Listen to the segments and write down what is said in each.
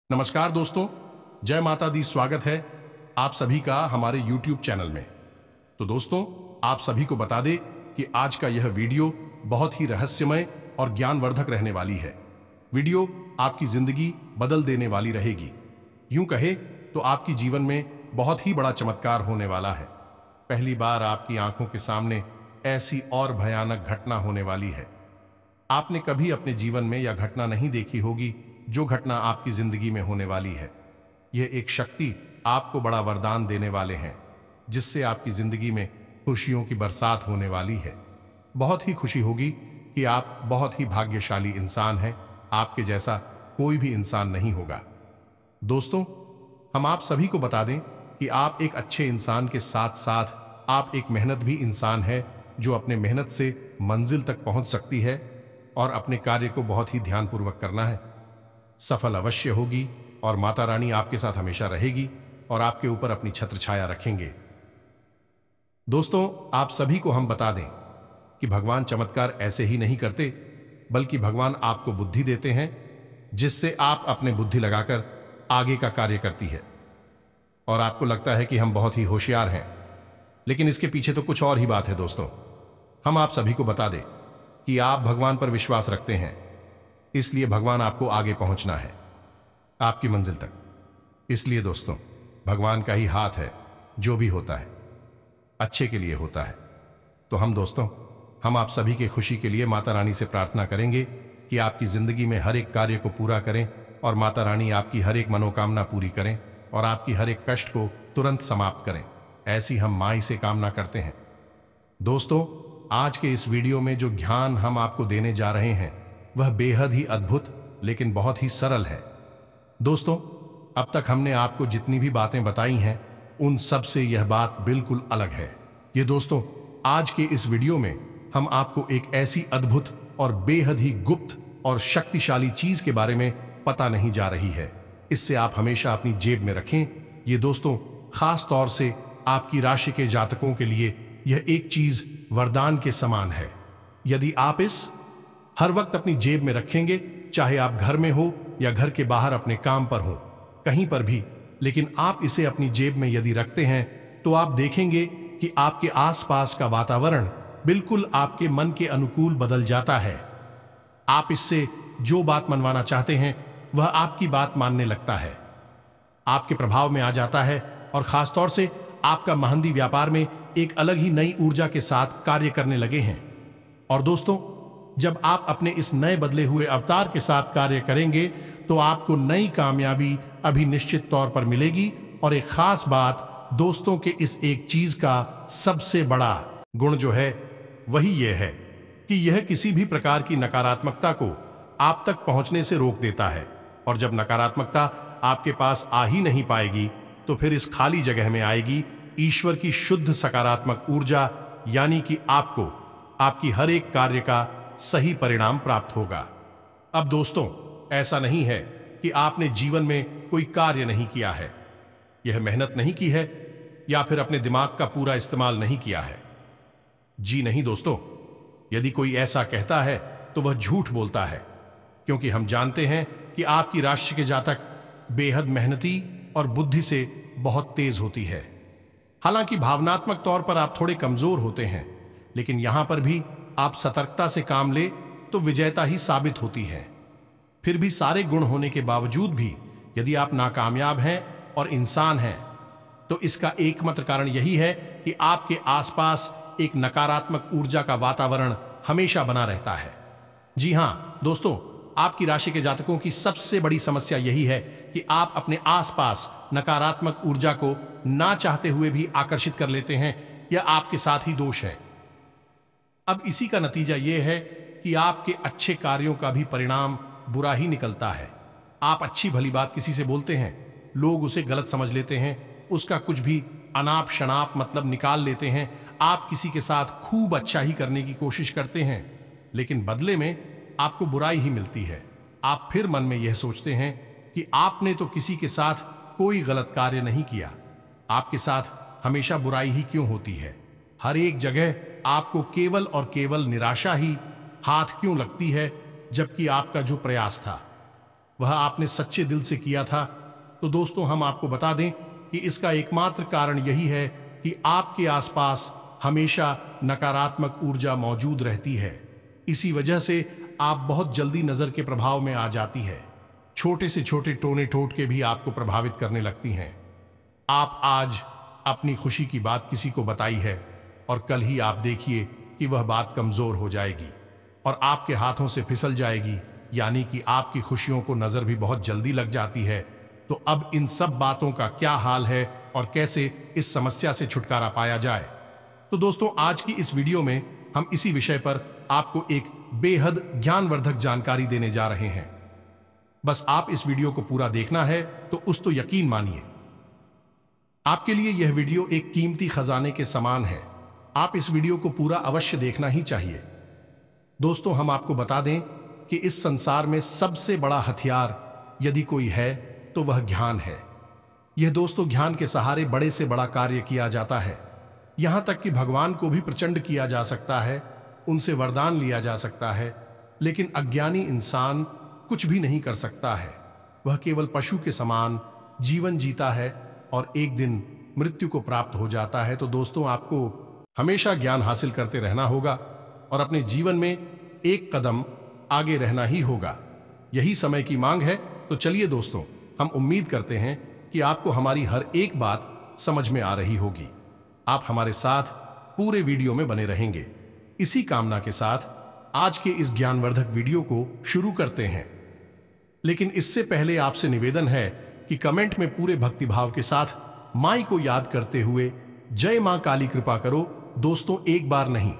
नमस्कार दोस्तों, जय माता दी। स्वागत है आप सभी का हमारे YouTube चैनल में। तो दोस्तों, आप सभी को बता दें कि आज का यह वीडियो बहुत ही रहस्यमय और ज्ञानवर्धक रहने वाली है। वीडियो आपकी जिंदगी बदल देने वाली रहेगी। यूं कहे तो आपकी जीवन में बहुत ही बड़ा चमत्कार होने वाला है। पहली बार आपकी आंखों के सामने ऐसी और भयानक घटना होने वाली है। आपने कभी अपने जीवन में यह घटना नहीं देखी होगी जो घटना आपकी जिंदगी में होने वाली है। यह एक शक्ति आपको बड़ा वरदान देने वाले हैं, जिससे आपकी जिंदगी में खुशियों की बरसात होने वाली है। बहुत ही खुशी होगी कि आप बहुत ही भाग्यशाली इंसान हैं। आपके जैसा कोई भी इंसान नहीं होगा। दोस्तों, हम आप सभी को बता दें कि आप एक अच्छे इंसान के साथ साथ आप एक मेहनत भी इंसान है, जो अपने मेहनत से मंजिल तक पहुंच सकती है और अपने कार्य को बहुत ही ध्यानपूर्वक करना है। सफल अवश्य होगी और माता रानी आपके साथ हमेशा रहेगी और आपके ऊपर अपनी छत्र छाया रखेंगे। दोस्तों, आप सभी को हम बता दें कि भगवान चमत्कार ऐसे ही नहीं करते, बल्कि भगवान आपको बुद्धि देते हैं, जिससे आप अपने बुद्धि लगाकर आगे का कार्य करती है। और आपको लगता है कि हम बहुत ही होशियार हैं, लेकिन इसके पीछे तो कुछ और ही बात है। दोस्तों, हम आप सभी को बता दें कि आप भगवान पर विश्वास रखते हैं, इसलिए भगवान आपको आगे पहुंचना है, आपकी मंजिल तक। इसलिए दोस्तों, भगवान का ही हाथ है, जो भी होता है अच्छे के लिए होता है। तो हम आप सभी की खुशी के लिए माता रानी से प्रार्थना करेंगे कि आपकी जिंदगी में हर एक कार्य को पूरा करें और माता रानी आपकी हर एक मनोकामना पूरी करें और आपकी हर एक कष्ट को तुरंत समाप्त करें। ऐसी हम माई से कामना करते हैं। दोस्तों, आज के इस वीडियो में जो ज्ञान हम आपको देने जा रहे हैं वह बेहद ही अद्भुत लेकिन बहुत ही सरल है। दोस्तों, अब तक हमने आपको जितनी भी बातें बताई हैं उन सब से यह बात बिल्कुल अलग है। ये दोस्तों, आज के इस वीडियो में हम आपको एक ऐसी अद्भुत और बेहद ही गुप्त और शक्तिशाली चीज के बारे में पता नहीं जा रही है। इससे आप हमेशा अपनी जेब में रखें। ये दोस्तों, खास तौर से आपकी राशि के जातकों के लिए यह एक चीज वरदान के समान है। यदि आप इस हर वक्त अपनी जेब में रखेंगे, चाहे आप घर में हो या घर के बाहर अपने काम पर हो, कहीं पर भी, लेकिन आप इसे अपनी जेब में यदि रखते हैं तो आप देखेंगे कि आपके आसपास का वातावरण बिल्कुल आपके मन के अनुकूल बदल जाता है। आप इससे जो बात मनवाना चाहते हैं वह आपकी बात मानने लगता है, आपके प्रभाव में आ जाता है और खास तौर से आपका महंदी व्यापार में एक अलग ही नई ऊर्जा के साथ कार्य करने लगे हैं। और दोस्तों, जब आप अपने इस नए बदले हुए अवतार के साथ कार्य करेंगे तो आपको नई कामयाबी अभी निश्चित तौर पर मिलेगी। और एक खास बात दोस्तों के इस एक चीज का सबसे बड़ा गुण जो है वही यह है कि यह किसी भी प्रकार की नकारात्मकता को आप तक पहुंचने से रोक देता है। और जब नकारात्मकता आपके पास आ ही नहीं पाएगी तो फिर इस खाली जगह में आएगी ईश्वर की शुद्ध सकारात्मक ऊर्जा, यानी कि आपको आपकी हर एक कार्य का सही परिणाम प्राप्त होगा। अब दोस्तों, ऐसा नहीं है कि आपने जीवन में कोई कार्य नहीं किया है, यह मेहनत नहीं की है या फिर अपने दिमाग का पूरा इस्तेमाल नहीं किया है। जी नहीं दोस्तों, यदि कोई ऐसा कहता है तो वह झूठ बोलता है, क्योंकि हम जानते हैं कि आपकी राशि के जातक बेहद मेहनती और बुद्धि से बहुत तेज होती है। हालांकि भावनात्मक तौर पर आप थोड़े कमजोर होते हैं, लेकिन यहां पर भी आप सतर्कता से काम ले तो विजेता ही साबित होती है। फिर भी सारे गुण होने के बावजूद भी यदि आप नाकामयाब हैं और इंसान हैं, तो इसका एकमात्र कारण यही है कि आपके आसपास एक नकारात्मक ऊर्जा का वातावरण हमेशा बना रहता है। जी हां दोस्तों, आपकी राशि के जातकों की सबसे बड़ी समस्या यही है कि आप अपने आसपास नकारात्मक ऊर्जा को ना चाहते हुए भी आकर्षित कर लेते हैं। यह आपके साथ ही दोष है। अब इसी का नतीजा यह है कि आपके अच्छे कार्यों का भी परिणाम बुरा ही निकलता है। आप अच्छी भली बात किसी से बोलते हैं, लोग उसे गलत समझ लेते हैं, उसका कुछ भी अनाप शनाप मतलब निकाल लेते हैं। आप किसी के साथ खूब अच्छा ही करने की कोशिश करते हैं, लेकिन बदले में आपको बुराई ही मिलती है। आप फिर मन में यह सोचते हैं कि आपने तो किसी के साथ कोई गलत कार्य नहीं किया, आपके साथ हमेशा बुराई ही क्यों होती है। हर एक जगह आपको केवल और केवल निराशा ही हाथ क्यों लगती है, जबकि आपका जो प्रयास था वह आपने सच्चे दिल से किया था, तो दोस्तों हम आपको बता दें कि इसका एकमात्र कारण यही है कि आपके आसपास हमेशा नकारात्मक ऊर्जा मौजूद रहती है। इसी वजह से आप बहुत जल्दी नजर के प्रभाव में आ जाती है। छोटे से छोटे टोने टोटके भी आपको प्रभावित करने लगती हैं। आप आज अपनी खुशी की बात किसी को बताई है और कल ही आप देखिए कि वह बात कमजोर हो जाएगी और आपके हाथों से फिसल जाएगी, यानी कि आपकी खुशियों को नजर भी बहुत जल्दी लग जाती है। तो अब इन सब बातों का क्या हाल है और कैसे इस समस्या से छुटकारा पाया जाए, तो दोस्तों आज की इस वीडियो में हम इसी विषय पर आपको एक बेहद ज्ञानवर्धक जानकारी देने जा रहे हैं। बस आप इस वीडियो को पूरा देखना है तो उस तो यकीन मानिए, आपके लिए यह वीडियो एक कीमती खजाने के समान है। आप इस वीडियो को पूरा अवश्य देखना ही चाहिए। दोस्तों हम आपको बता दें कि इस संसार में सबसे बड़ा हथियार यदि कोई है तो वह ज्ञान है। यह दोस्तों ज्ञान के सहारे बड़े से बड़ा कार्य किया जाता है। यहां तक कि भगवान को भी प्रचंड किया जा सकता है, उनसे वरदान लिया जा सकता है, लेकिन अज्ञानी इंसान कुछ भी नहीं कर सकता है। वह केवल पशु के समान जीवन जीता है और एक दिन मृत्यु को प्राप्त हो जाता है। तो दोस्तों आपको हमेशा ज्ञान हासिल करते रहना होगा और अपने जीवन में एक कदम आगे रहना ही होगा। यही समय की मांग है। तो चलिए दोस्तों, हम उम्मीद करते हैं कि आपको हमारी हर एक बात समझ में आ रही होगी। आप हमारे साथ पूरे वीडियो में बने रहेंगे। इसी कामना के साथ आज के इस ज्ञानवर्धक वीडियो को शुरू करते हैं। लेकिन इससे पहले आपसे निवेदन है कि कमेंट में पूरे भक्तिभाव के साथ माई को याद करते हुए जय मां काली कृपा करो दोस्तों, एक बार नहीं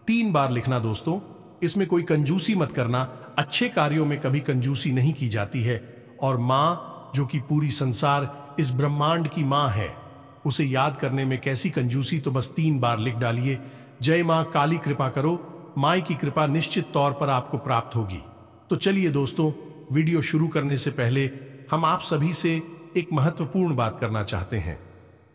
3 बार लिखना दोस्तों। इसमें कोई कंजूसी मत करना, अच्छे कार्यों में कभी कंजूसी नहीं की जाती है। और मां जो कि पूरी संसार इस ब्रह्मांड की मां है, उसे याद करने में कैसी कंजूसी, तो बस 3 बार लिख डालिए जय मां काली कृपा करो। माई की कृपा निश्चित तौर पर आपको प्राप्त होगी। तो चलिए दोस्तों, वीडियो शुरू करने से पहले हम आप सभी से एक महत्वपूर्ण बात करना चाहते हैं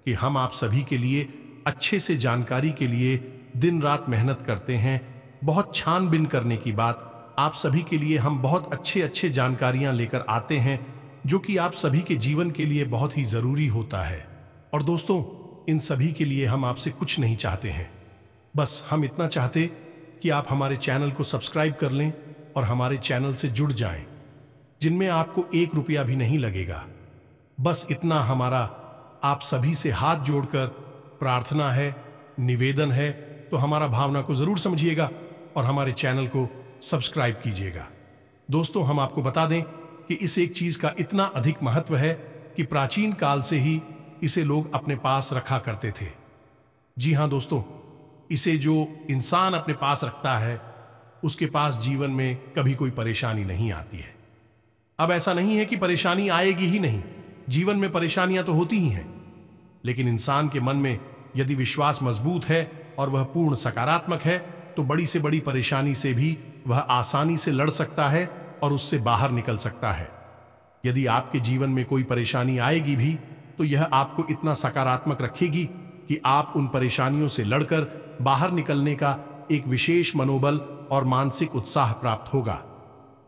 कि हम आप सभी के लिए अच्छे से जानकारी के लिए दिन रात मेहनत करते हैं। बहुत छानबीन करने की बात, आप सभी के लिए हम बहुत अच्छे जानकारियां लेकर आते हैं जो कि आप सभी के जीवन के लिए बहुत ही जरूरी होता है। और दोस्तों इन सभी के लिए हम आपसे कुछ नहीं चाहते हैं, बस हम इतना चाहते कि आप हमारे चैनल को सब्सक्राइब कर लें और हमारे चैनल से जुड़ जाएं, जिनमें आपको 1 रुपया भी नहीं लगेगा। बस इतना हमारा आप सभी से हाथ जोड़कर प्रार्थना है, निवेदन है। तो हमारा भावना को जरूर समझिएगा और हमारे चैनल को सब्सक्राइब कीजिएगा। दोस्तों हम आपको बता दें कि इस एक चीज का इतना अधिक महत्व है कि प्राचीन काल से ही इसे लोग अपने पास रखा करते थे। जी हां दोस्तों, इसे जो इंसान अपने पास रखता है उसके पास जीवन में कभी कोई परेशानी नहीं आती है। अब ऐसा नहीं है कि परेशानी आएगी ही नहीं, जीवन में परेशानियां तो होती ही हैं, लेकिन इंसान के मन में यदि विश्वास मजबूत है और वह पूर्ण सकारात्मक है तो बड़ी से बड़ी परेशानी से भी वह आसानी से लड़ सकता है और उससे बाहर निकल सकता है। यदि आपके जीवन में कोई परेशानी आएगी भी तो यह आपको इतना सकारात्मक रखेगी कि आप उन परेशानियों से लड़कर बाहर निकलने का एक विशेष मनोबल और मानसिक उत्साह प्राप्त होगा।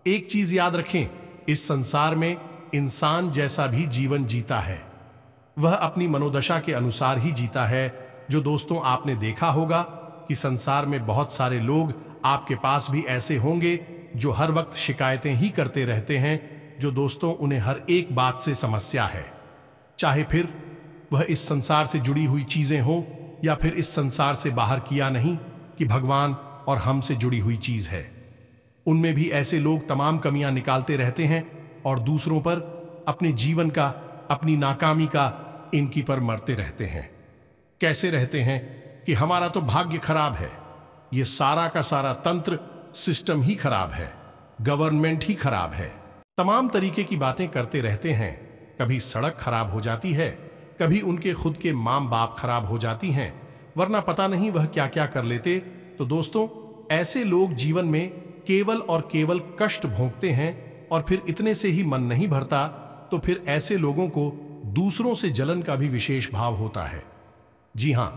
एक चीज याद रखें, इस संसार में इंसान जैसा भी जीवन जीता है वह अपनी मनोदशा के अनुसार ही जीता है। जो दोस्तों आपने देखा होगा कि संसार में बहुत सारे लोग आपके पास भी ऐसे होंगे जो हर वक्त शिकायतें ही करते रहते हैं, जो दोस्तों उन्हें हर एक बात से समस्या है, चाहे फिर वह इस संसार से जुड़ी हुई चीजें हों या फिर इस संसार से बाहर किया नहीं कि भगवान और हमसे जुड़ी हुई चीज है। उनमें भी ऐसे लोग तमाम कमियां निकालते रहते हैं और दूसरों पर, अपने जीवन का, अपनी नाकामी का, इनकी पर मरते रहते हैं। कैसे रहते हैं कि हमारा तो भाग्य खराब है, ये सारा का सारा तंत्र सिस्टम ही खराब है, गवर्नमेंट ही खराब है, तमाम तरीके की बातें करते रहते हैं। कभी सड़क खराब हो जाती है, कभी उनके खुद के माँ बाप खराब हो जाती हैं, वरना पता नहीं वह क्या क्या कर लेते। तो दोस्तों ऐसे लोग जीवन में केवल और केवल कष्ट भोगते हैं और फिर इतने से ही मन नहीं भरता, तो फिर ऐसे लोगों को दूसरों से जलन का भी विशेष भाव होता है। जी हां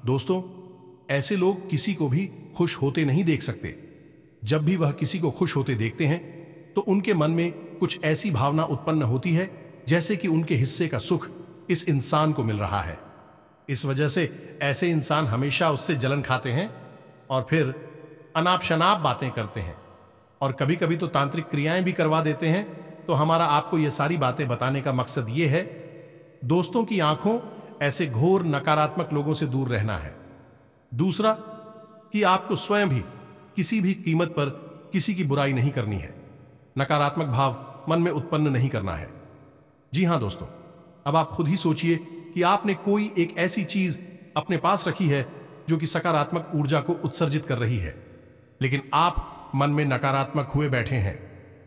दोस्तों, ऐसे लोग किसी को भी खुश होते नहीं देख सकते। जब भी वह किसी को खुश होते देखते हैं तो उनके मन में कुछ ऐसी भावना उत्पन्न होती है जैसे कि उनके हिस्से का सुख इस इंसान को मिल रहा है। इस वजह से ऐसे इंसान हमेशा उससे जलन खाते हैं और फिर अनाप शनाप बातें करते हैं और कभी कभी तो तांत्रिक क्रियाएं भी करवा देते हैं। तो हमारा आपको ये सारी बातें बताने का मकसद ये है, दोस्तों की आंखों ऐसे घोर नकारात्मक लोगों से दूर रहना है। दूसरा कि आपको स्वयं भी किसी भी कीमत पर किसी की बुराई नहीं करनी है, नकारात्मक भाव मन में उत्पन्न नहीं करना है। जी हां दोस्तों, अब आप खुद ही सोचिए कि आपने कोई एक ऐसी चीज अपने पास रखी है जो कि सकारात्मक ऊर्जा को उत्सर्जित कर रही है, लेकिन आप मन में नकारात्मक हुए बैठे हैं,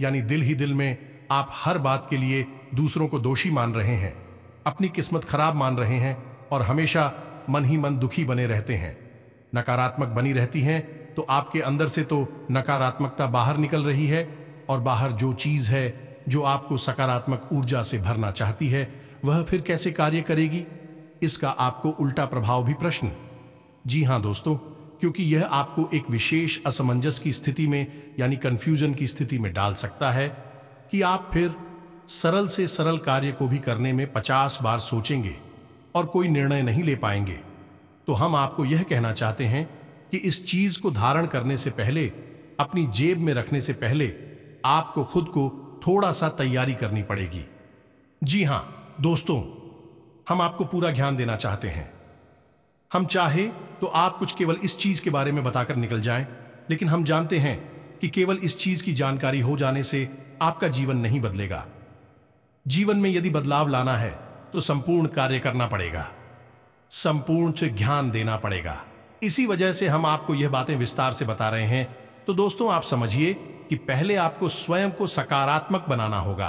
यानी दिल ही दिल में आप हर बात के लिए दूसरों को दोषी मान रहे हैं, अपनी किस्मत खराब मान रहे हैं और हमेशा मन ही मन दुखी बने रहते हैं, नकारात्मक बनी रहती हैं। तो आपके अंदर से तो नकारात्मकता बाहर निकल रही है और बाहर जो चीज है जो आपको सकारात्मक ऊर्जा से भरना चाहती है वह फिर कैसे कार्य करेगी, इसका आपको उल्टा प्रभाव भी प्रश्न। जी हां दोस्तों, क्योंकि यह आपको एक विशेष असमंजस की स्थिति में यानी कंफ्यूजन की स्थिति में डाल सकता है कि आप फिर सरल से सरल कार्य को भी करने में 50 बार सोचेंगे और कोई निर्णय नहीं ले पाएंगे। तो हम आपको यह कहना चाहते हैं कि इस चीज को धारण करने से पहले, अपनी जेब में रखने से पहले आपको खुद को थोड़ा सा तैयारी करनी पड़ेगी। जी हां दोस्तों, हम आपको पूरा ज्ञान देना चाहते हैं। हम चाहे तो आप कुछ केवल इस चीज के बारे में बताकर निकल जाएं, लेकिन हम जानते हैं कि केवल इस चीज की जानकारी हो जाने से आपका जीवन नहीं बदलेगा। जीवन में यदि बदलाव लाना है तो संपूर्ण कार्य करना पड़ेगा, संपूर्ण से ज्ञान देना पड़ेगा। इसी वजह से हम आपको यह बातें विस्तार से बता रहे हैं। तो दोस्तों, आप समझिए कि पहले आपको स्वयं को सकारात्मक बनाना होगा।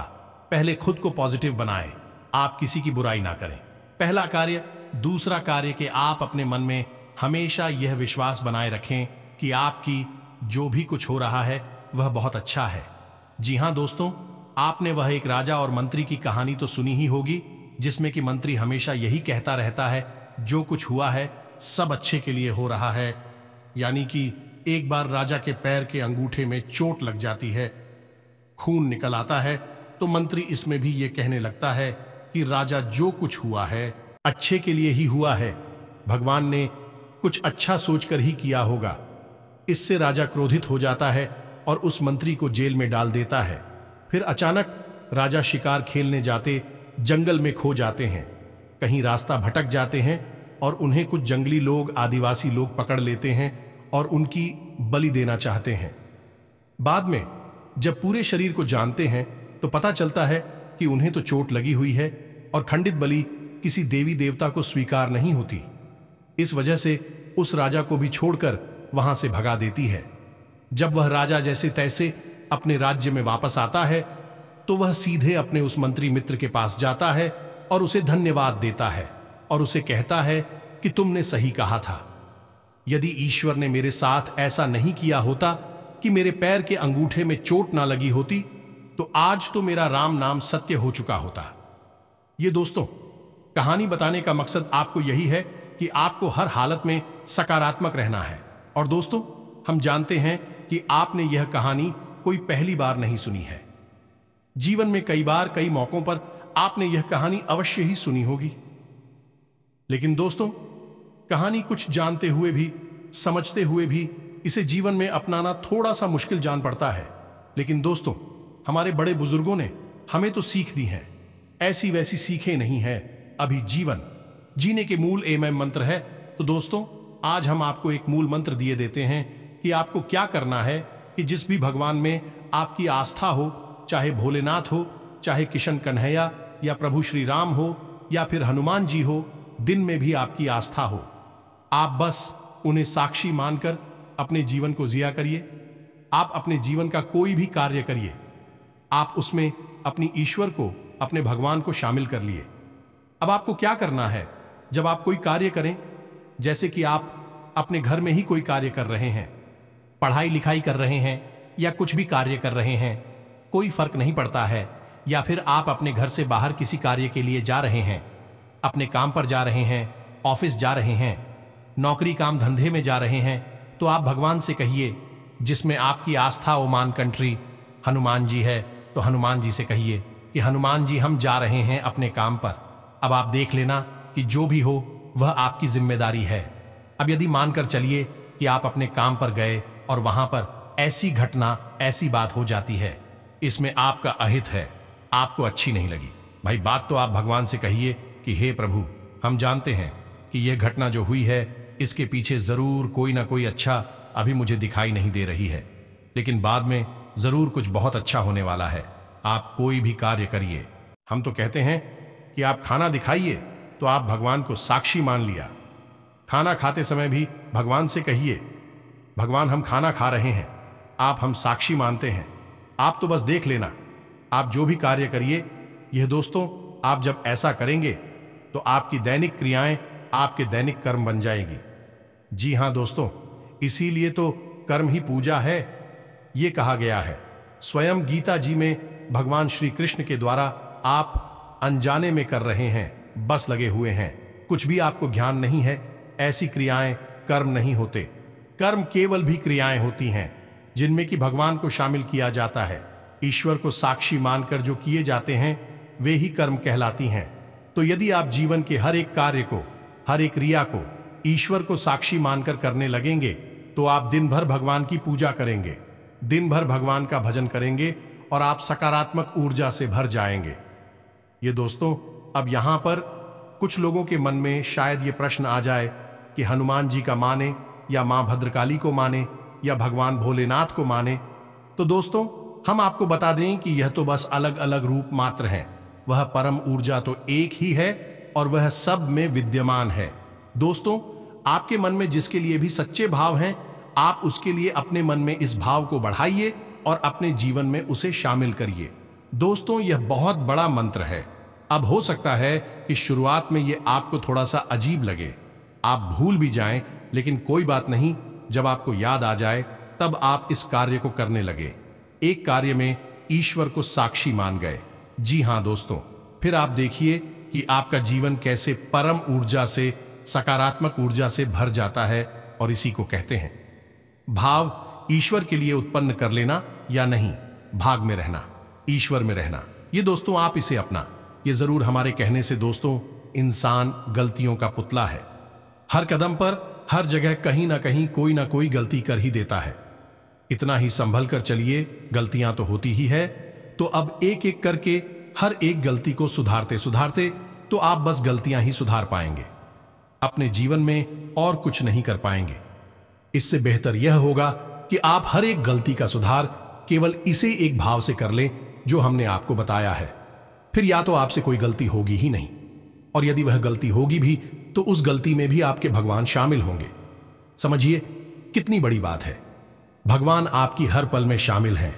पहले खुद को पॉजिटिव बनाएं, आप किसी की बुराई ना करें, पहला कार्य। दूसरा कार्य कि आप अपने मन में हमेशा यह विश्वास बनाए रखें कि आपकी जो भी कुछ हो रहा है वह बहुत अच्छा है। जी हां दोस्तों, आपने वह एक राजा और मंत्री की कहानी तो सुनी ही होगी, जिसमें कि मंत्री हमेशा यही कहता रहता है जो कुछ हुआ है सब अच्छे के लिए हो रहा है। यानी कि एक बार राजा के पैर के अंगूठे में चोट लग जाती है, खून निकल आता है, तो मंत्री इसमें भी ये कहने लगता है कि राजा जो कुछ हुआ है अच्छे के लिए ही हुआ है, भगवान ने कुछ अच्छा सोचकर ही किया होगा। इससे राजा क्रोधित हो जाता है और उस मंत्री को जेल में डाल देता है। फिर अचानक राजा शिकार खेलने जाते जंगल में खो जाते हैं, कहीं रास्ता भटक जाते हैं और उन्हें कुछ जंगली लोग, आदिवासी लोग पकड़ लेते हैं और उनकी बलि देना चाहते हैं। बाद में जब पूरे शरीर को जानते हैं तो पता चलता है कि उन्हें तो चोट लगी हुई है और खंडित बलि किसी देवी देवता को स्वीकार नहीं होती। इस वजह से उस राजा को भी छोड़कर वहां से भगा देती है। जब वह राजा जैसे तैसे अपने राज्य में वापस आता है तो वह सीधे अपने उस मंत्री मित्र के पास जाता है और उसे धन्यवाद देता है और उसे कहता है कि तुमने सही कहा था। यदि ईश्वर ने मेरे साथ ऐसा नहीं किया होता कि मेरे पैर के अंगूठे में चोट ना लगी होती, तो आज तो मेरा राम नाम सत्य हो चुका होता। ये दोस्तों, कहानी बताने का मकसद आपको यही है कि आपको हर हालत में सकारात्मक रहना है। और दोस्तों, हम जानते हैं कि आपने यह कहानी कोई पहली बार नहीं सुनी है। जीवन में कई बार, कई मौकों पर आपने यह कहानी अवश्य ही सुनी होगी। लेकिन दोस्तों, कहानी कुछ जानते हुए भी, समझते हुए भी इसे जीवन में अपनाना थोड़ा सा मुश्किल जान पड़ता है। लेकिन दोस्तों, हमारे बड़े बुजुर्गों ने हमें तो सीख दी है, ऐसी वैसी सीखें नहीं है। अभी जीवन जीने के मूल एम मंत्र है। तो दोस्तों, आज हम आपको एक मूल मंत्र दिए देते हैं कि आपको क्या करना है कि जिस भी भगवान में आपकी आस्था हो, चाहे भोलेनाथ हो, चाहे किशन कन्हैया या प्रभु श्री राम हो या फिर हनुमान जी हो, दिन में भी आपकी आस्था हो, आप बस उन्हें साक्षी मानकर अपने जीवन को जिया करिए। आप अपने जीवन का कोई भी कार्य करिए, आप उसमें अपनी ईश्वर को, अपने भगवान को शामिल कर लिए। अब आपको क्या करना है, जब आप कोई कार्य करें, जैसे कि आप अपने घर में ही कोई कार्य कर रहे हैं, पढ़ाई लिखाई कर रहे हैं या कुछ भी कार्य कर रहे हैं, कोई फर्क नहीं पड़ता है, या फिर आप अपने घर से बाहर किसी कार्य के लिए जा रहे हैं, अपने काम पर जा रहे हैं, ऑफिस जा रहे हैं, नौकरी काम धंधे में जा रहे हैं, तो आप भगवान से कहिए, जिसमें आपकी आस्था ओमान कंट्री हनुमान जी है, तो हनुमान जी से कहिए कि हनुमान जी, हम जा रहे हैं अपने काम पर। अब आप देख लेना कि जो भी हो वह आपकी जिम्मेदारी है। अब यदि मानकर चलिए कि आप अपने काम पर गए और वहां पर ऐसी घटना, ऐसी बात हो जाती है, इसमें आपका अहित है, आपको अच्छी नहीं लगी, भाई बात तो आप भगवान से कहिए कि हे प्रभु, हम जानते हैं कि यह घटना जो हुई है इसके पीछे जरूर कोई ना कोई अच्छा अभी मुझे दिखाई नहीं दे रही है, लेकिन बाद में जरूर कुछ बहुत अच्छा होने वाला है। आप कोई भी कार्य करिए। हम तो कहते हैं कि आप खाना दिखाइए, तो आप भगवान को साक्षी मान लिया। खाना खाते समय भी भगवान से कहिए, भगवान हम खाना खा रहे हैं, आप हम साक्षी मानते हैं, आप तो बस देख लेना। आप जो भी कार्य करिए, यह दोस्तों, आप जब ऐसा करेंगे तो आपकी दैनिक क्रियाएं आपके दैनिक कर्म बन जाएगी। जी हां दोस्तों, इसीलिए तो कर्म ही पूजा है, ये कहा गया है। स्वयं गीता जी में भगवान श्री कृष्ण के द्वारा आप अनजाने में कर रहे हैं, बस लगे हुए हैं, कुछ भी आपको ज्ञान नहीं है, ऐसी क्रियाएं कर्म नहीं होते। कर्म केवल भी क्रियाएं होती हैं जिनमें कि भगवान को शामिल किया जाता है। ईश्वर को साक्षी मानकर जो किए जाते हैं वे ही कर्म कहलाती हैं। तो यदि आप जीवन के हर एक कार्य को, हर एक क्रिया को ईश्वर को साक्षी मानकर करने लगेंगे तो आप दिन भर भगवान की पूजा करेंगे, दिन भर भगवान का भजन करेंगे और आप सकारात्मक ऊर्जा से भर जाएंगे। ये दोस्तों, अब यहां पर कुछ लोगों के मन में शायद ये प्रश्न आ जाए कि हनुमान जी का माने या मां भद्रकाली को माने या भगवान भोलेनाथ को माने। तो दोस्तों, हम आपको बता दें कि यह तो बस अलग अलग रूप मात्र हैं, वह परम ऊर्जा तो एक ही है और वह सब में विद्यमान है। दोस्तों, आपके मन में जिसके लिए भी सच्चे भाव हैं, आप उसके लिए अपने मन में इस भाव को बढ़ाइए और अपने जीवन में उसे शामिल करिए। दोस्तों, यह बहुत बड़ा मंत्र है। अब हो सकता है कि शुरुआत में यह आपको थोड़ा सा अजीब लगे, आप भूल भी जाएं, लेकिन कोई बात नहीं, जब आपको याद आ जाए तब आप इस कार्य को करने लगे। एक कार्य में ईश्वर को साक्षी मान गए। जी हां दोस्तों, फिर आप देखिए कि आपका जीवन कैसे परम ऊर्जा से, सकारात्मक ऊर्जा से भर जाता है। और इसी को कहते हैं भाव ईश्वर के लिए उत्पन्न कर लेना या नहीं, भाग में रहना, ईश्वर में रहना। ये दोस्तों, आप इसे अपना, ये जरूर हमारे कहने से दोस्तों, इंसान गलतियों का पुतला है। हर कदम पर, हर जगह कहीं ना कहीं कोई ना कोई गलती कर ही देता है। इतना ही संभल कर चलिए, गलतियां तो होती ही है, तो अब एक एक करके हर एक गलती को सुधारते सुधारते तो आप बस गलतियां ही सुधार पाएंगे, अपने जीवन में और कुछ नहीं कर पाएंगे। इससे बेहतर यह होगा कि आप हर एक गलती का सुधार केवल इसे एक भाव से कर लें जो हमने आपको बताया है। फिर या तो आपसे कोई गलती होगी ही नहीं, और यदि वह गलती होगी भी तो उस गलती में भी आपके भगवान शामिल होंगे। समझिए कितनी बड़ी बात है, भगवान आपकी हर पल में शामिल हैं।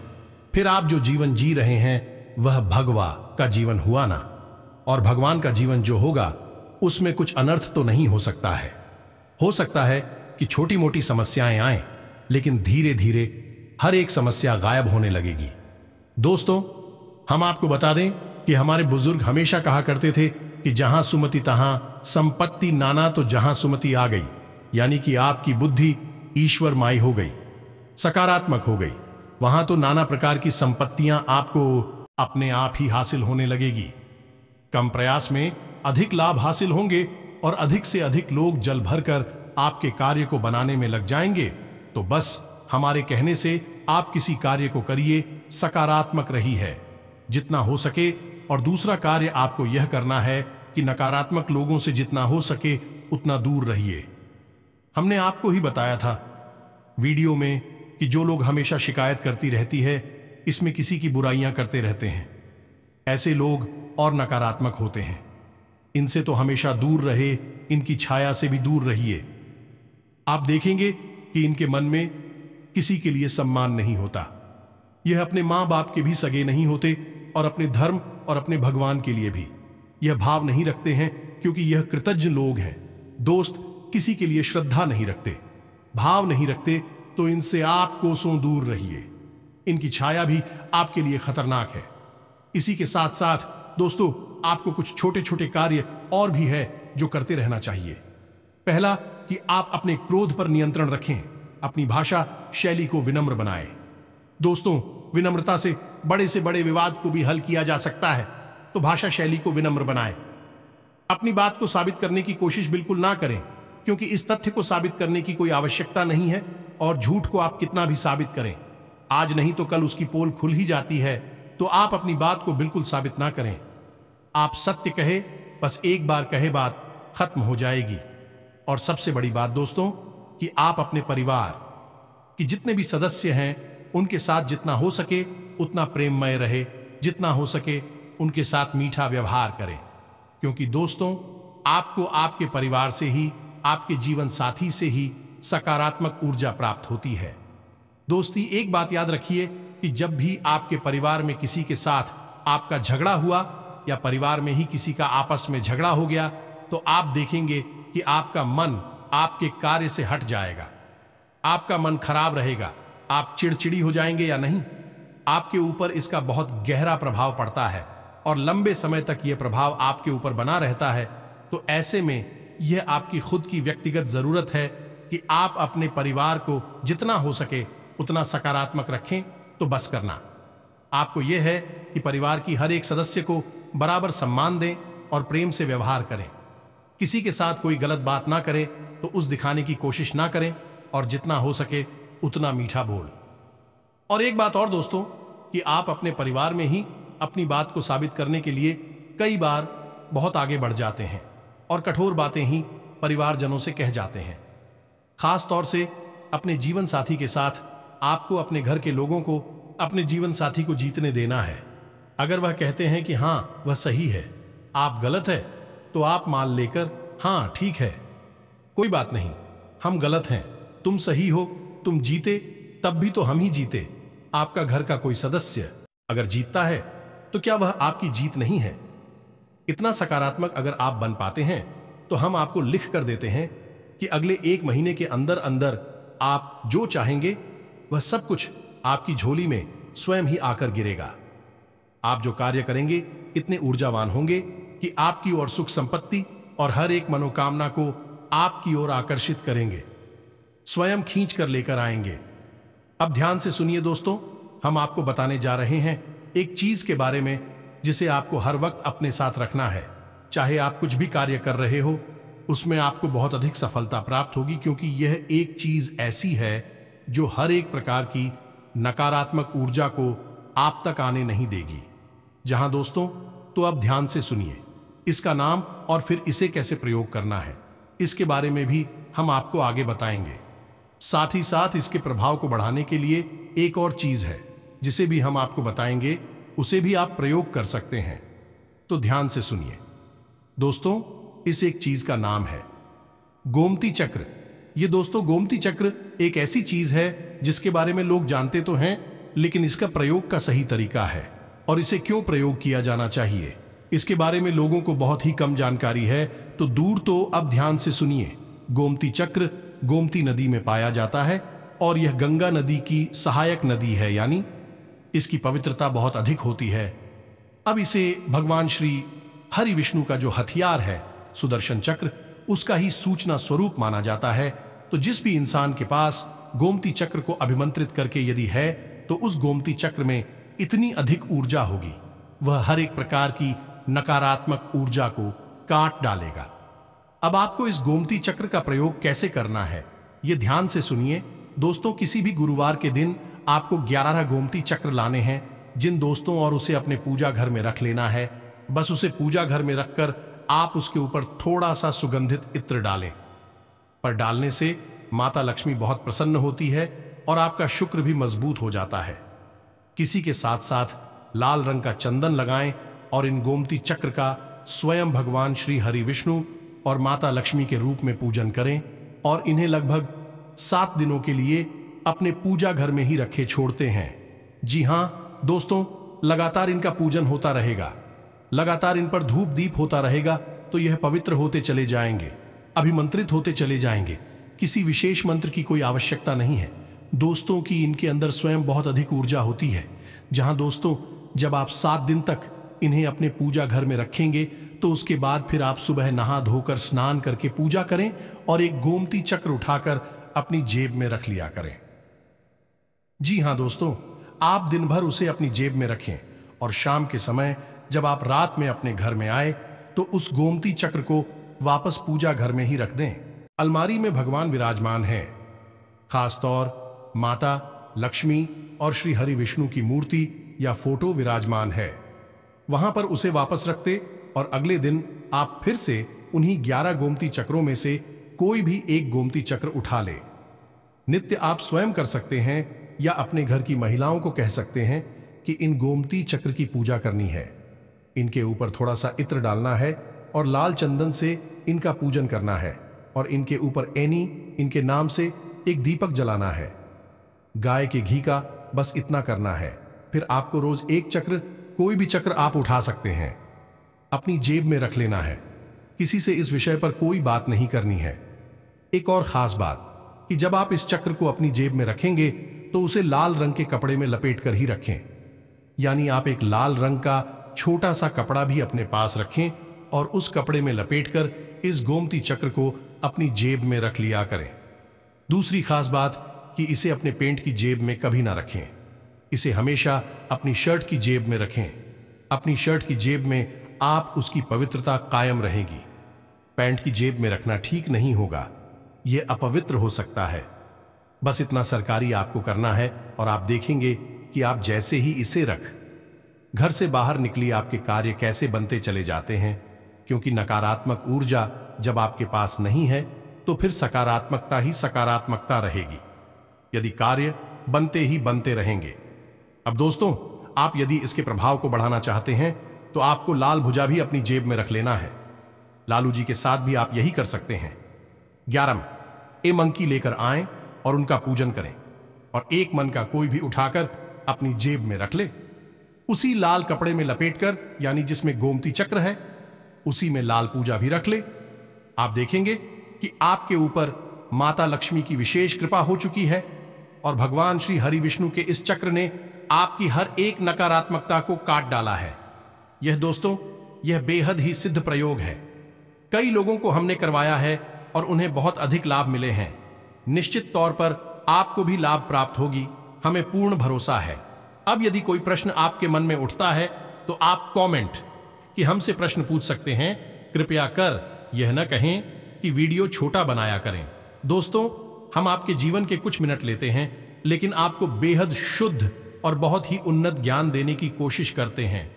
फिर आप जो जीवन जी रहे हैं वह भगवा का जीवन हुआ ना, और भगवान का जीवन जो होगा उसमें कुछ अनर्थ तो नहीं हो सकता है। हो सकता है कि छोटी मोटी समस्याएं आएं, लेकिन धीरे धीरे हर एक समस्या गायब होने लगेगी। दोस्तों, हम आपको बता दें कि हमारे बुजुर्ग हमेशा कहा करते थे कि जहां सुमति तहां संपत्ति नाना, तो जहां सुमति आ गई, यानी कि आपकी बुद्धि ईश्वर माई हो गई, सकारात्मक हो गई, वहां तो नाना प्रकार की संपत्तियां आपको अपने आप ही हासिल होने लगेगी। कम प्रयास में अधिक लाभ हासिल होंगे और अधिक से अधिक लोग जल भरकर आपके कार्य को बनाने में लग जाएंगे। तो बस हमारे कहने से आप किसी कार्य को करिए, सकारात्मक रही है जितना हो सके। और दूसरा कार्य आपको यह करना है कि नकारात्मक लोगों से जितना हो सके उतना दूर रहिए। हमने आपको ही बताया था वीडियो में कि जो लोग हमेशा शिकायत करती रहती है, इसमें किसी की बुराइयां करते रहते हैं, ऐसे लोग और नकारात्मक होते हैं। इनसे तो हमेशा दूर रहे, इनकी छाया से भी दूर रहिए। आप देखेंगे कि इनके मन में किसी के लिए सम्मान नहीं होता, यह अपने मां बाप के भी सगे नहीं होते और अपने धर्म और अपने भगवान के लिए भी यह भाव नहीं रखते हैं, क्योंकि यह कृतज्ञ लोग हैं। दोस्त, किसी के लिए श्रद्धा नहीं रखते, भाव नहीं रखते, तो इनसे आप कोसों दूर रहिए। इनकी छाया भी आपके लिए खतरनाक है। इसी के साथ साथ दोस्तों, आपको कुछ छोटे छोटे कार्य और भी है जो करते रहना चाहिए। पहला कि आप अपने क्रोध पर नियंत्रण रखें, अपनी भाषा शैली को विनम्र बनाएं। दोस्तों, विनम्रता से बड़े से बड़े विवाद को भी हल किया जा सकता है, तो भाषा शैली को विनम्र बनाएं। अपनी बात को साबित करने की कोशिश बिल्कुल ना करें, क्योंकि इस तथ्य को साबित करने की कोई आवश्यकता नहीं है, और झूठ को आप कितना भी साबित करें, आज नहीं तो कल उसकी पोल खुल ही जाती है। तो आप अपनी बात को बिल्कुल साबित ना करें। आप सत्य कहे, बस एक बार कहे बात खत्म हो जाएगी। और सबसे बड़ी बात दोस्तों, कि आप अपने परिवार कि जितने भी सदस्य हैं उनके साथ जितना हो सके उतना प्रेममय रहे, जितना हो सके उनके साथ मीठा व्यवहार करें, क्योंकि दोस्तों आपको आपके परिवार से ही, आपके जीवन साथी से ही सकारात्मक ऊर्जा प्राप्त होती है। दोस्ती, एक बात याद रखिए कि जब भी आपके परिवार में किसी के साथ आपका झगड़ा हुआ या परिवार में ही किसी का आपस में झगड़ा हो गया, तो आप देखेंगे कि आपका मन आपके कार्य से हट जाएगा, आपका मन खराब रहेगा, आप चिड़चिड़ी हो जाएंगे या नहीं, आपके ऊपर इसका बहुत गहरा प्रभाव पड़ता है और लंबे समय तक यह प्रभाव आपके ऊपर बना रहता है। तो ऐसे में यह आपकी खुद की व्यक्तिगत जरूरत है कि आप अपने परिवार को जितना हो सके उतना सकारात्मक रखें। तो बस करना आपको यह है कि परिवार की हर एक सदस्य को बराबर सम्मान दें और प्रेम से व्यवहार करें। किसी के साथ कोई गलत बात ना करें तो उस दिखाने की कोशिश ना करें, और जितना हो सके उतना मीठा बोल। और एक बात और दोस्तों, कि आप अपने परिवार में ही अपनी बात को साबित करने के लिए कई बार बहुत आगे बढ़ जाते हैं और कठोर बातें ही परिवारजनों से कह जाते हैं। खास तौर से अपने जीवन साथी के साथ आपको अपने घर के लोगों को अपने जीवन साथी को जीतने देना है। अगर वह कहते हैं कि हाँ वह सही है, आप गलत है, तो आप मान लेकर हाँ ठीक है, कोई बात नहीं, हम गलत हैं, तुम सही हो, तुम जीते तब भी तो हम ही जीते। आपका घर का कोई सदस्य अगर जीतता है तो क्या वह आपकी जीत नहीं है? इतना सकारात्मक अगर आप बन पाते हैं तो हम आपको लिख कर देते हैं कि अगले 1 महीने के अंदर अंदर आप जो चाहेंगे वह सब कुछ आपकी झोली में स्वयं ही आकर गिरेगा। आप जो कार्य करेंगे इतने ऊर्जावान होंगे कि आपकी ओर सुख संपत्ति और हर एक मनोकामना को आपकी ओर आकर्षित करेंगे, स्वयं खींच कर लेकर आएंगे। अब ध्यान से सुनिए दोस्तों, हम आपको बताने जा रहे हैं एक चीज के बारे में जिसे आपको हर वक्त अपने साथ रखना है। चाहे आप कुछ भी कार्य कर रहे हो, उसमें आपको बहुत अधिक सफलता प्राप्त होगी, क्योंकि यह एक चीज ऐसी है जो हर एक प्रकार की नकारात्मक ऊर्जा को आप तक आने नहीं देगी। जहां दोस्तों, तो अब ध्यान से सुनिए, इसका नाम और फिर इसे कैसे प्रयोग करना है, इसके बारे में भी हम आपको आगे बताएंगे। साथ ही साथ इसके प्रभाव को बढ़ाने के लिए एक और चीज है जिसे भी हम आपको बताएंगे, उसे भी आप प्रयोग कर सकते हैं। तो ध्यान से सुनिए दोस्तों, इस एक चीज का नाम है गोमती चक्र। ये दोस्तों, गोमती चक्र एक ऐसी चीज है जिसके बारे में लोग जानते तो हैं, लेकिन इसका प्रयोग का सही तरीका है और इसे क्यों प्रयोग किया जाना चाहिए, इसके बारे में लोगों को बहुत ही कम जानकारी है। तो दूर तो अब ध्यान से सुनिए। गोमती चक्र गोमती नदी में पाया जाता है और यह गंगा नदी की सहायक नदी है, यानी इसकी पवित्रता बहुत अधिक होती है। अब इसे भगवान श्री हरि विष्णु का जो हथियार है सुदर्शन चक्र, उसका ही सूचना स्वरूप माना जाता है। तो जिस भी इंसान के पास गोमती चक्र को अभिमंत्रित करके यदि है, तो उस गोमती चक्र में इतनी अधिक ऊर्जा होगी, वह हर एक प्रकार की नकारात्मक ऊर्जा को काट डालेगा। अब आपको इस गोमती चक्र का प्रयोग कैसे करना है, यह ध्यान से सुनिए दोस्तों। किसी भी गुरुवार के दिन आपको 11 गोमती चक्र लाने हैं जिन दोस्तों, और उसे अपने पूजा घर में रख लेना है। बस उसे पूजा घर में रखकर आप उसके ऊपर थोड़ा सा सुगंधित इत्र डालें। पर डालने से माता लक्ष्मी बहुत प्रसन्न होती है और आपका शुक्र भी मजबूत हो जाता है। किसी के साथ साथ लाल रंग का चंदन लगाएं और इन गोमती चक्र का स्वयं भगवान श्री हरि विष्णु और माता लक्ष्मी के रूप में पूजन करें, और इन्हें लगभग 7 दिनों के लिए अपने पूजा घर में ही रखे छोड़ते हैं। जी हां दोस्तों, लगातार इनका पूजन होता रहेगा, लगातार इन पर धूप दीप होता रहेगा, तो यह पवित्र होते चले जाएंगे, अभिमंत्रित होते चले जाएंगे। किसी विशेष मंत्र की कोई आवश्यकता नहीं है दोस्तों, कि इनके अंदर स्वयं बहुत अधिक ऊर्जा होती है। जहां दोस्तों, जब आप 7 दिन तक इन्हें अपने पूजा घर में रखेंगे, तो उसके बाद फिर आप सुबह नहा धोकर स्नान करके पूजा करें और एक गोमती चक्र उठाकर अपनी जेब में रख लिया करें। जी हां दोस्तों, आप दिन भर उसे अपनी जेब में रखें और शाम के समय जब आप रात में अपने घर में आए तो उस गोमती चक्र को वापस पूजा घर में ही रख दें। अलमारी में भगवान विराजमान हैं, खासतौर माता लक्ष्मी और श्री हरि विष्णु की मूर्ति या फोटो विराजमान है। वहां पर उसे वापस रखते और अगले दिन आप फिर से उन्हीं 11 गोमती चक्रों में से कोई भी एक गोमती चक्र उठा ले। नित्य आप स्वयं कर सकते हैं या अपने घर की महिलाओं को कह सकते हैं कि इन गोमती चक्र की पूजा करनी है। इनके ऊपर थोड़ा सा इत्र डालना है और लाल चंदन से इनका पूजन करना है और इनके ऊपर एनी इनके नाम से एक दीपक जलाना है। गाय के घी का बस इतना करना है। फिर आपको रोज एक चक्र, कोई भी चक्र आप उठा सकते हैं, अपनी जेब में रख लेना है। किसी से इस विषय पर कोई बात नहीं करनी है। एक और खास बात कि जब आप इस चक्र को अपनी जेब में रखेंगे तो उसे लाल रंग के कपड़े में लपेट कर ही रखें। यानी आप एक लाल रंग का छोटा सा कपड़ा भी अपने पास रखें और उस कपड़े में लपेटकर इस गोमती चक्र को अपनी जेब में रख लिया करें। दूसरी खास बात कि इसे अपने पेंट की जेब में कभी ना रखें। इसे हमेशा अपनी शर्ट की जेब में रखें। अपनी शर्ट की जेब में आप उसकी पवित्रता कायम रहेगी। पैंट की जेब में रखना ठीक नहीं होगा, यह अपवित्र हो सकता है। बस इतना सरकारी आपको करना है और आप देखेंगे कि आप जैसे ही इसे रख घर से बाहर निकली आपके कार्य कैसे बनते चले जाते हैं। क्योंकि नकारात्मक ऊर्जा जब आपके पास नहीं है तो फिर सकारात्मकता ही सकारात्मकता रहेगी। यदि कार्य बनते ही बनते रहेंगे। अब दोस्तों, आप यदि इसके प्रभाव को बढ़ाना चाहते हैं तो आपको लाल भुजा भी अपनी जेब में रख लेना है। लालू जी के साथ भी आप यही कर सकते हैं। 11 ए मंकी लेकर आएं और उनका पूजन करें और एक मन का कोई भी उठाकर अपनी जेब में रख ले। उसी लाल कपड़े में लपेटकर, यानी जिसमें गोमती चक्र है, उसी में लाल पूजा भी रख ले। आप देखेंगे कि आपके ऊपर माता लक्ष्मी की विशेष कृपा हो चुकी है और भगवान श्री हरि विष्णु के इस चक्र ने आपकी हर एक नकारात्मकता को काट डाला है। यह दोस्तों, यह बेहद ही सिद्ध प्रयोग है। कई लोगों को हमने करवाया है और उन्हें बहुत अधिक लाभ मिले हैं। निश्चित तौर पर आपको भी लाभ प्राप्त होगी, हमें पूर्ण भरोसा है। अब यदि कोई प्रश्न आपके मन में उठता है तो आप कमेंट कि हमसे प्रश्न पूछ सकते हैं। कृपया कर यह न कहें कि वीडियो छोटा बनाया करें। दोस्तों, हम आपके जीवन के कुछ मिनट लेते हैं, लेकिन आपको बेहद शुद्ध और बहुत ही उन्नत ज्ञान देने की कोशिश करते हैं।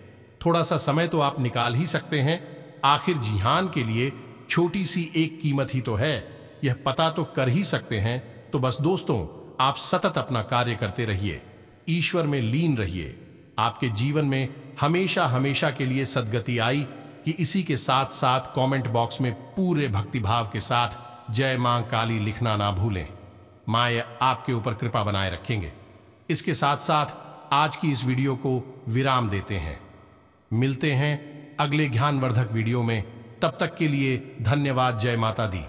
थोड़ा सा समय तो आप निकाल ही सकते हैं। आखिर जिहान के लिए छोटी सी एक कीमत ही तो है, यह पता तो कर ही सकते हैं। तो बस दोस्तों, आप सतत अपना कार्य करते रहिए, ईश्वर में लीन रहिए। आपके जीवन में हमेशा हमेशा के लिए सद्गति आई कि इसी के साथ साथ कमेंट बॉक्स में पूरे भक्तिभाव के साथ जय मां काली लिखना ना भूलें। मां आपके ऊपर कृपा बनाए रखेंगे। इसके साथ साथ आज की इस वीडियो को विराम देते हैं। मिलते हैं अगले ज्ञानवर्धक वीडियो में। तब तक के लिए धन्यवाद। जय माता दी।